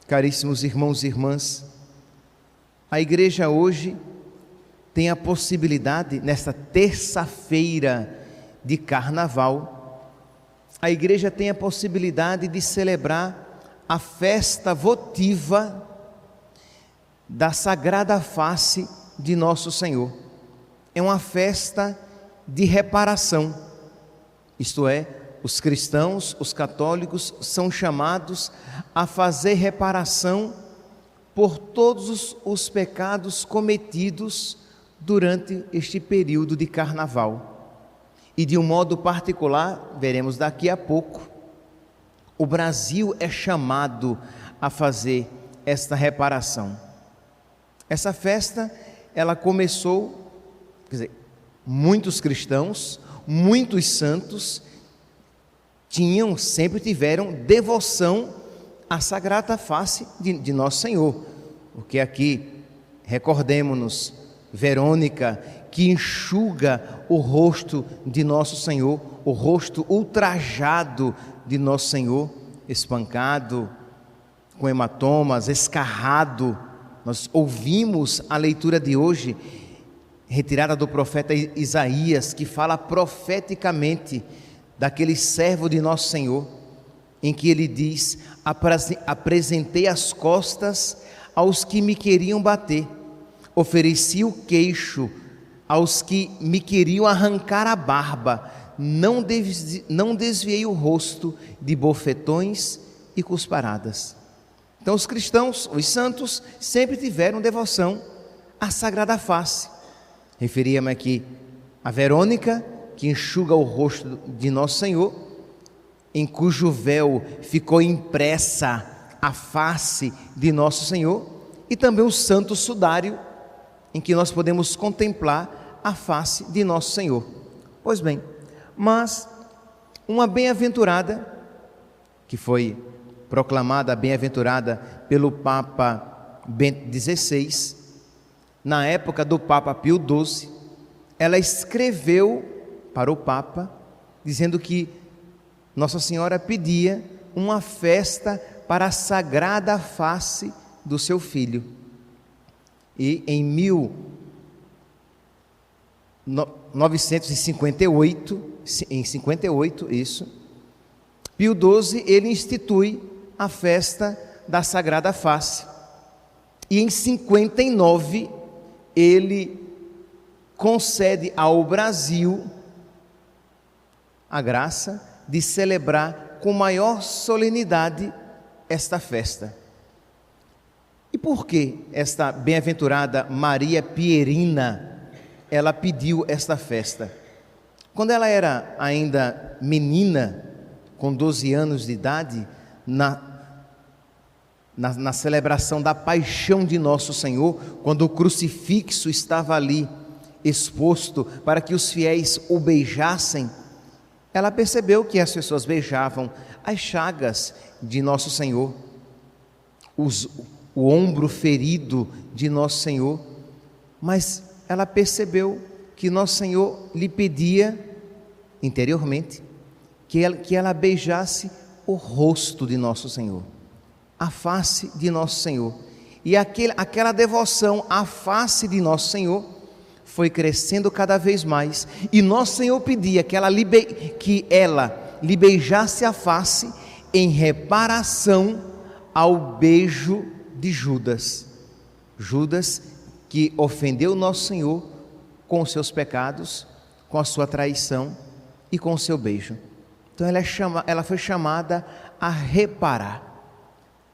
Caríssimos irmãos e irmãs, a igreja hoje tem a possibilidade, nesta terça-feira de carnaval, a igreja tem a possibilidade de celebrar a festa votiva da Sagrada Face de Nosso Senhor. É uma festa de reparação, isto é, os cristãos, os católicos, são chamados a fazer reparação por todos os pecados cometidos durante este período de carnaval. E de um modo particular, veremos daqui a pouco, o Brasil é chamado a fazer esta reparação. Essa festa, ela começou, muitos cristãos, muitos santos, sempre tiveram devoção à Sagrada Face de Nosso Senhor, porque aqui, recordemos-nos, Verônica, que enxuga o rosto de Nosso Senhor, o rosto ultrajado de Nosso Senhor, espancado, com hematomas, escarrado. Nós ouvimos a leitura de hoje, retirada do profeta Isaías, que fala profeticamente daquele servo de Nosso Senhor, em que ele diz: apresentei as costas aos que me queriam bater, ofereci o queixo aos que me queriam arrancar a barba, não desviei o rosto de bofetões e cusparadas. Então os cristãos, os santos, sempre tiveram devoção à Sagrada Face. Referia-me aqui a Verônica, que enxuga o rosto de Nosso Senhor, em cujo véu ficou impressa a face de Nosso Senhor, e também o Santo Sudário, em que nós podemos contemplar a face de Nosso Senhor. Pois bem, mas uma bem-aventurada, que foi proclamada bem-aventurada pelo Papa Bento XVI, na época do Papa Pio XII, ela escreveu para o Papa, dizendo que Nossa Senhora pedia uma festa para a Sagrada Face do seu filho. E em 1958, Pio XII, ele institui a festa da Sagrada Face. E em 59, ele concede ao Brasil a graça de celebrar com maior solenidade esta festa. E por que esta bem-aventurada Maria Pierina, ela pediu esta festa? Quando ela era ainda menina, com 12 anos de idade, na celebração da paixão de Nosso Senhor, quando o crucifixo estava ali exposto para que os fiéis o beijassem, ela percebeu que as pessoas beijavam as chagas de Nosso Senhor, o ombro ferido de Nosso Senhor, mas ela percebeu que Nosso Senhor lhe pedia interiormente que ela beijasse o rosto de Nosso Senhor, a face de Nosso Senhor. E aquela devoção à face de Nosso Senhor foi crescendo cada vez mais, e Nosso Senhor pedia que ela lhe beijasse a face em reparação ao beijo de Judas, que ofendeu Nosso Senhor com os seus pecados, com a sua traição e com o seu beijo. Então ela foi chamada a reparar.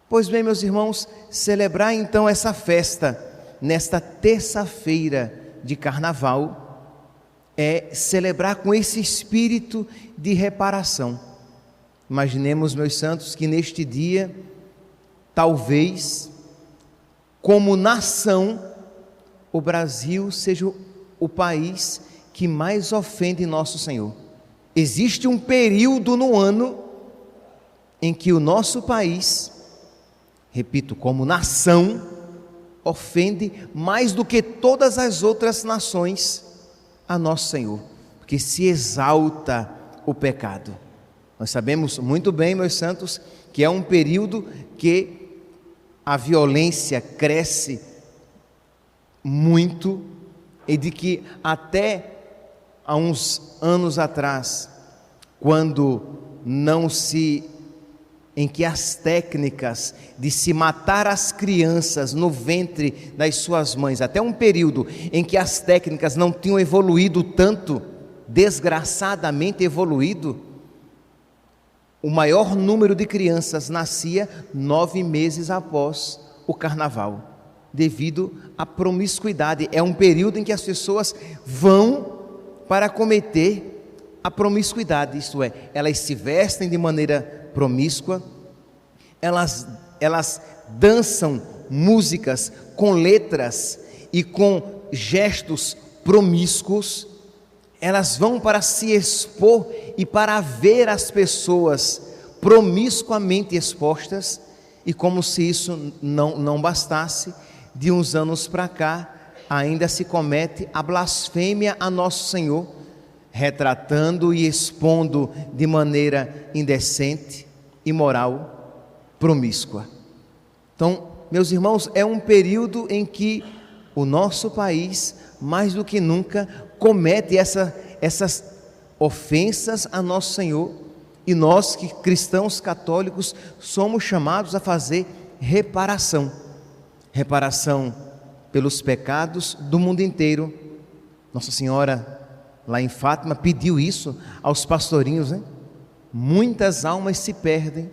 Pois bem, meus irmãos, celebrar então essa festa nesta terça-feira de carnaval é celebrar com esse espírito de reparação. Imaginemos, meus santos, que neste dia, talvez, como nação, o Brasil seja o país que mais ofende Nosso Senhor. Existe um período no ano em que o nosso país, repito, como nação, ofende mais do que todas as outras nações a Nosso Senhor, porque se exalta o pecado. Nós sabemos muito bem, meus santos, que é um período que a violência cresce muito e de que até há uns anos atrás, em que as técnicas de se matar as crianças no ventre das suas mães, até um período em que as técnicas não tinham evoluído tanto, desgraçadamente evoluído, o maior número de crianças nascia 9 meses após o carnaval, devido à promiscuidade. É um período em que as pessoas vão para cometer a promiscuidade, isto é, elas se vestem de maneira promíscua, elas dançam músicas com letras e com gestos promíscuos, elas vão para se expor e para ver as pessoas promiscuamente expostas, e como se isso não bastasse, de uns anos para cá, ainda se comete a blasfêmia a Nosso Senhor, retratando e expondo de maneira indecente, imoral, promíscua. Então, meus irmãos, é um período em que o nosso país, mais do que nunca, comete essas ofensas a Nosso Senhor, e nós, que cristãos católicos, somos chamados a fazer reparação pelos pecados do mundo inteiro. Nossa Senhora, lá em Fátima, pediu isso aos pastorinhos, né? Muitas almas se perdem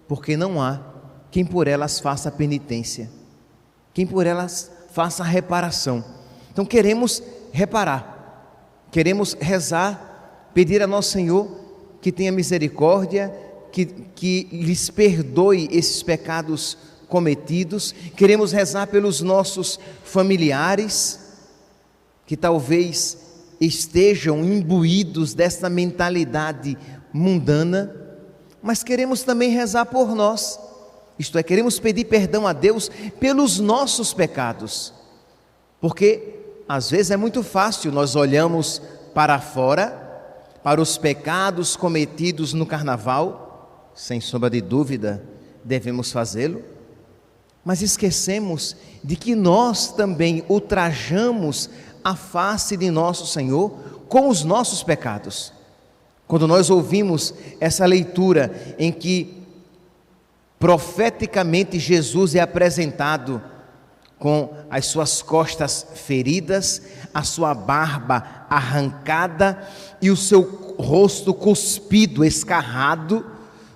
porque não há quem por elas faça penitência, quem por elas faça reparação. Então queremos reparar, queremos rezar, pedir a Nosso Senhor que tenha misericórdia, que lhes perdoe esses pecados cometidos. Queremos rezar pelos nossos familiares que talvez estejam imbuídos dessa mentalidade mundana, mas queremos também rezar por nós, isto é, queremos pedir perdão a Deus pelos nossos pecados, porque às vezes é muito fácil, nós olhamos para fora, para os pecados cometidos no carnaval, sem sombra de dúvida devemos fazê-lo, mas esquecemos de que nós também ultrajamos a face de Nosso Senhor com os nossos pecados. Quando nós ouvimos essa leitura em que profeticamente Jesus é apresentado com as suas costas feridas, a sua barba arrancada e o seu rosto cuspido, escarrado,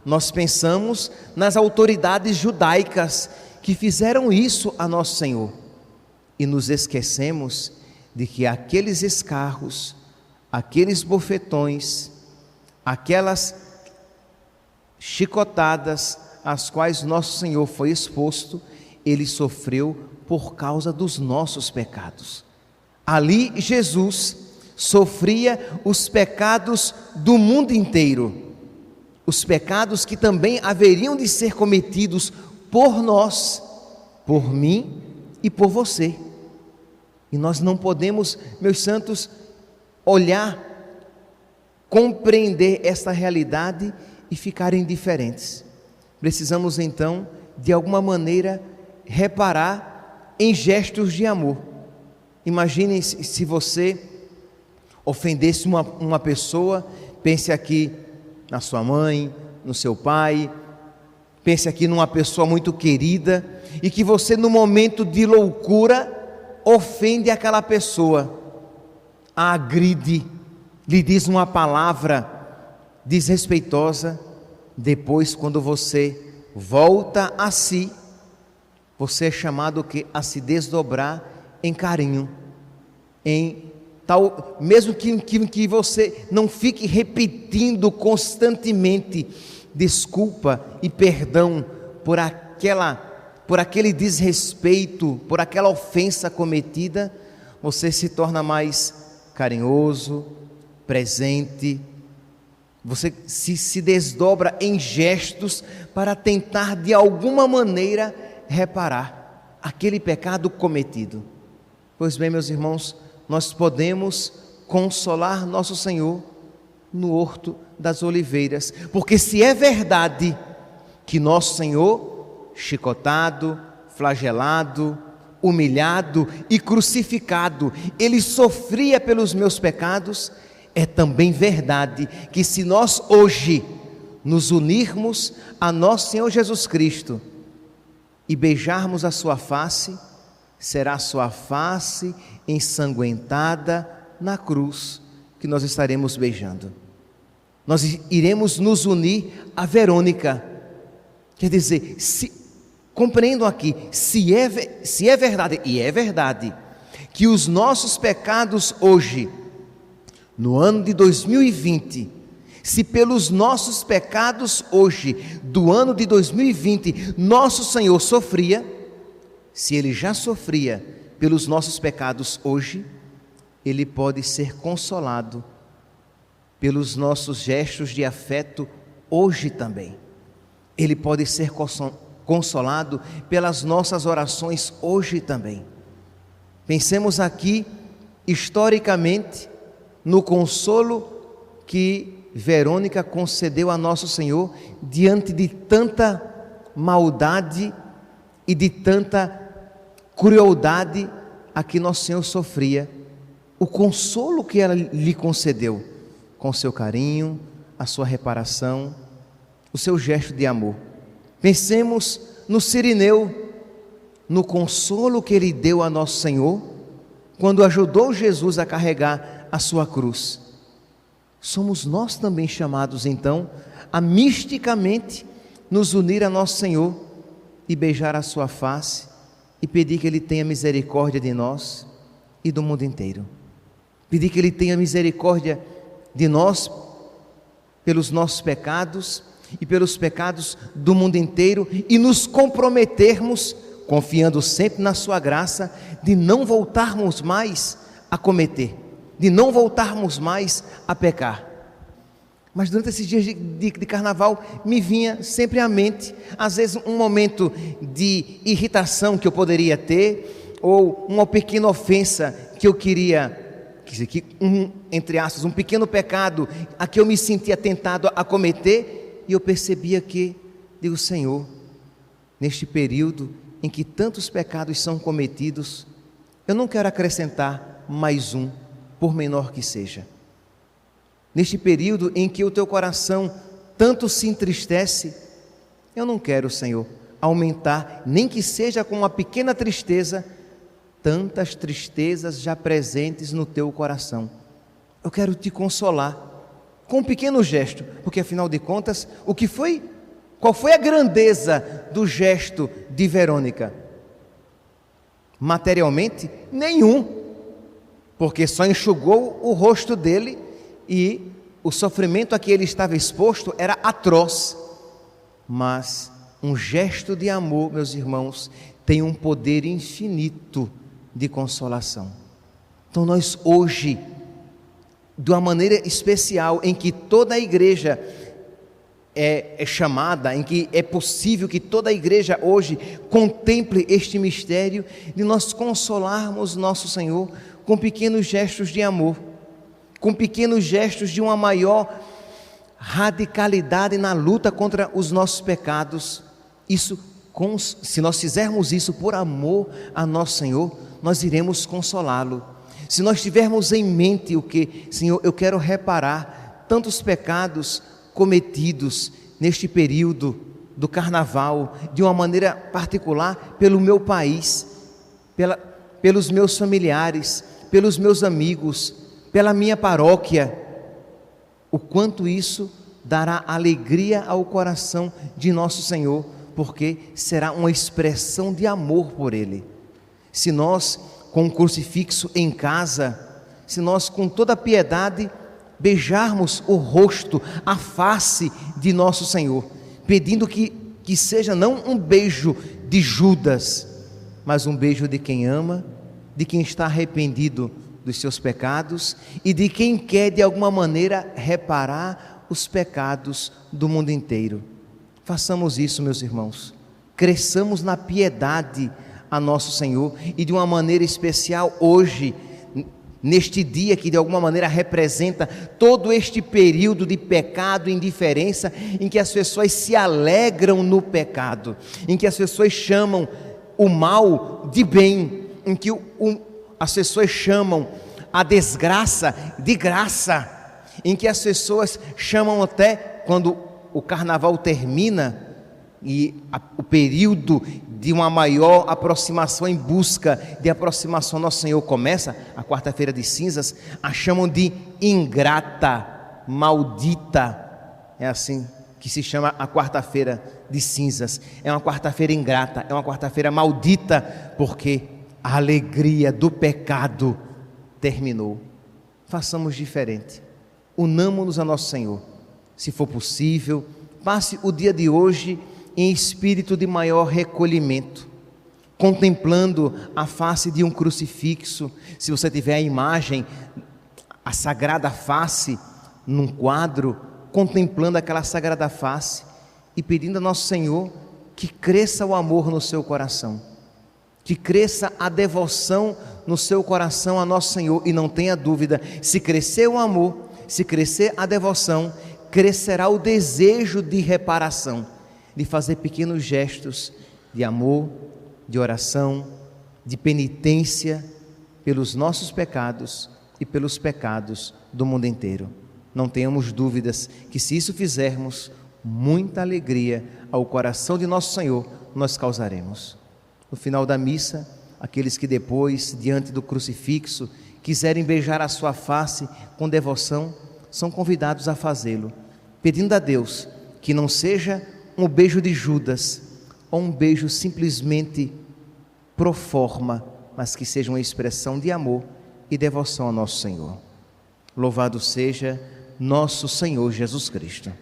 nós pensamos nas autoridades judaicas que fizeram isso a Nosso Senhor, e nos esquecemos de que aqueles escarros, aqueles bofetões, aquelas chicotadas às quais Nosso Senhor foi exposto, Ele sofreu por causa dos nossos pecados. Ali Jesus sofria os pecados do mundo inteiro, os pecados que também haveriam de ser cometidos por nós, por mim e por você. E nós não podemos, meus santos, olhar, compreender esta realidade e ficar indiferentes. Precisamos então, de alguma maneira, reparar em gestos de amor. Imaginem se você ofendesse uma pessoa, pense aqui na sua mãe, no seu pai, pense aqui numa pessoa muito querida, e que você, no momento de loucura, ofende aquela pessoa, a agride, lhe diz uma palavra desrespeitosa. Depois, quando você volta a si, você é chamado a se desdobrar em carinho, em tal, mesmo que você não fique repetindo constantemente desculpa e perdão por aquele desrespeito, por aquela ofensa cometida, você se torna mais carinhoso, presente, você se desdobra em gestos para tentar de alguma maneira reparar aquele pecado cometido. Pois bem, meus irmãos, nós podemos consolar Nosso Senhor no Horto das Oliveiras, porque se é verdade que Nosso Senhor, chicotado, flagelado, humilhado e crucificado, Ele sofria pelos meus pecados, é também verdade que se nós hoje nos unirmos a nosso Senhor Jesus Cristo e beijarmos a sua face, será a sua face ensanguentada na cruz que nós estaremos beijando. Nós iremos nos unir a Verônica. Quer dizer, compreendam aqui, se é verdade, e é verdade, que os nossos pecados hoje, no ano de 2020, se pelos nossos pecados hoje, do ano de 2020, nosso Senhor sofria, se Ele já sofria pelos nossos pecados hoje, Ele pode ser consolado pelos nossos gestos de afeto hoje também. Ele pode ser consolado pelas nossas orações hoje também. Pensemos aqui, historicamente, no consolo que Verônica concedeu a nosso Senhor diante de tanta maldade e de tanta crueldade a que nosso Senhor sofria. O consolo que ela lhe concedeu, com seu carinho, a sua reparação, o seu gesto de amor. Pensemos no Cirineu, no consolo que ele deu a nosso Senhor, quando ajudou Jesus a carregar a sua cruz. Somos nós também chamados então a misticamente nos unir a nosso Senhor e beijar a sua face e pedir que Ele tenha misericórdia de nós e do mundo inteiro. Pedir que Ele tenha misericórdia de nós pelos nossos pecados e pelos pecados do mundo inteiro e nos comprometermos, confiando sempre na sua graça, de não voltarmos mais a cometer, de não voltarmos mais a pecar. Mas durante esses dias de carnaval me vinha sempre à mente, às vezes um momento de irritação que eu poderia ter, ou uma pequena ofensa que eu queria, entre aspas, um pequeno pecado a que eu me sentia tentado a cometer, e eu percebia que, digo, Senhor, neste período em que tantos pecados são cometidos, eu não quero acrescentar mais um, por menor que seja. Neste período em que o teu coração tanto se entristece, eu não quero, Senhor, aumentar, nem que seja com uma pequena tristeza, tantas tristezas já presentes no teu coração. Eu quero te consolar com um pequeno gesto, porque afinal de contas, qual foi a grandeza do gesto de Verônica? Materialmente, nenhum, porque só enxugou o rosto dele e o sofrimento a que ele estava exposto era atroz. Mas um gesto de amor, meus irmãos, tem um poder infinito de consolação. Então nós hoje, de uma maneira especial, em que toda a igreja é chamada, em que é possível que toda a igreja hoje contemple este mistério, de nós consolarmos nosso Senhor com pequenos gestos de amor, com pequenos gestos de uma maior radicalidade na luta contra os nossos pecados. Se nós fizermos isso por amor a nosso Senhor, nós iremos consolá-lo. Se nós tivermos em mente o que, Senhor, eu quero reparar tantos pecados cometidos neste período do carnaval, de uma maneira particular pelo meu país, pelos meus familiares, pelos meus amigos, pela minha paróquia, o quanto isso dará alegria ao coração de nosso Senhor, porque será uma expressão de amor por Ele. Se nós, com o crucifixo em casa, se nós com toda a piedade beijarmos o rosto, a face de nosso Senhor, pedindo que seja não um beijo de Judas, mas um beijo de quem ama, de quem está arrependido dos seus pecados e de quem quer de alguma maneira reparar os pecados do mundo inteiro. Façamos isso, meus irmãos, cresçamos na piedade a nosso Senhor e de uma maneira especial hoje, neste dia que de alguma maneira representa todo este período de pecado e indiferença, em que as pessoas se alegram no pecado, em que as pessoas chamam o mal de bem, em que as pessoas chamam a desgraça de graça, em que as pessoas chamam até, quando o carnaval termina e o período de uma maior aproximação, em busca de aproximação ao nosso Senhor começa, a quarta-feira de cinzas, a chamam de ingrata, maldita. É assim que se chama a quarta-feira de cinzas. É uma quarta-feira ingrata, é uma quarta-feira maldita, porque a alegria do pecado terminou. Façamos diferente, unamo-nos a nosso Senhor. Se for possível, passe o dia de hoje em espírito de maior recolhimento, contemplando a face de um crucifixo. Se você tiver a imagem, a sagrada face num quadro, contemplando aquela sagrada face e pedindo a nosso Senhor que cresça o amor no seu coração, que cresça a devoção no seu coração a nosso Senhor. E não tenha dúvida, se crescer o amor, se crescer a devoção, crescerá o desejo de reparação, de fazer pequenos gestos de amor, de oração, de penitência pelos nossos pecados e pelos pecados do mundo inteiro. Não tenhamos dúvidas que, se isso fizermos, muita alegria ao coração de nosso Senhor nós causaremos. No final da missa, aqueles que depois, diante do crucifixo, quiserem beijar a sua face com devoção, são convidados a fazê-lo, pedindo a Deus que não seja um beijo de Judas, ou um beijo simplesmente pro forma, mas que seja uma expressão de amor e devoção ao nosso Senhor. Louvado seja nosso Senhor Jesus Cristo.